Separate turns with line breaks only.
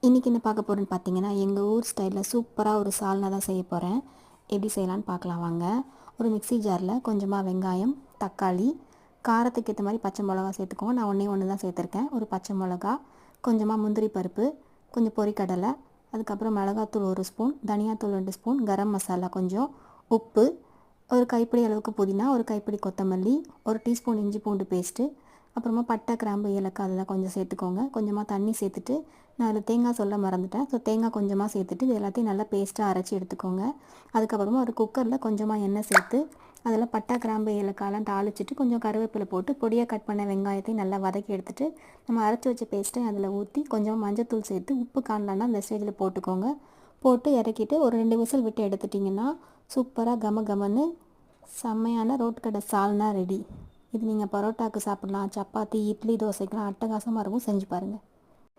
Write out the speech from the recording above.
இன்றைக்கி என்ன பார்க்க போகிறேன்னு பார்த்தீங்கன்னா, எங்கள் ஊர் ஸ்டைலில் சூப்பராக ஒரு சால்னா தான் செய்ய போகிறேன். எப்படி செய்யலான்னு பார்க்கலாம் வாங்க. ஒரு மிக்ஸி ஜாரில் கொஞ்சமாக வெங்காயம், தக்காளி, காரத்துக்கு ஏற்ற மாதிரி பச்சை மிளகா சேர்த்துக்கோங்க. நான் ஒன்றே ஒன்று தான் சேர்த்துருக்கேன். ஒரு பச்சை மிளகா, கொஞ்சமாக முந்திரி பருப்பு, கொஞ்சம் பொரிக்கடலை, அதுக்கப்புறம் மிளகாத்தூள் 1 ஸ்பூன், தனியாத்தூள் 2 ஸ்பூன், கரம் மசாலா கொஞ்சம், உப்பு, ஒரு கைப்பிடி அளவுக்கு புதினா, ஒரு கைப்பிடி கொத்தமல்லி, 1 டீஸ்பூன் இஞ்சி பூண்டு பேஸ்ட்டு, அப்புறமா பட்டை, கிராம்பு, ஏலக்காய் அதெல்லாம் கொஞ்சம் சேர்த்துக்கோங்க. கொஞ்சமாக தண்ணி சேர்த்துட்டு, நான் அதில் தேங்காய் சொல்ல மறந்துட்டேன். ஸோ தேங்காய் கொஞ்சமாக சேர்த்துட்டு இது எல்லாத்தையும் நல்லா பேஸ்ட்டாக அரைச்சி எடுத்துக்கோங்க. அதுக்கப்புறமா ஒரு குக்கரில் கொஞ்சமாக எண்ணெய் சேர்த்து அதில் பட்டை, கிராம்பு, ஏலக்காயெல்லாம் தாளிச்சிட்டு கொஞ்சம் கருவேப்பிலை போட்டு பொடியாக கட் பண்ண வெங்காயத்தையும் நல்லா வதக்கி எடுத்துகிட்டு நம்ம அரைச்சி வச்ச பேஸ்ட்டையும் அதில் ஊற்றி கொஞ்சம் மஞ்சத்தூள் சேர்த்து உப்பு காணலன்னா அந்த ஸ்டேஜில் போட்டுக்கோங்க. போட்டு இறக்கிட்டு ஒரு 2 விசில் விட்டு எடுத்துட்டிங்கன்னா சூப்பராக கம கமன்னு செம்மையான ரோட்டு கடை சால்னா ரெடி. இது நீங்கள் பரோட்டாவுக்கு சாப்பிட்லாம், சப்பாத்தி, இட்லி, தோசைக்கெலாம் அட்டகாசமாக இருக்கும். செஞ்சு பாருங்கள்.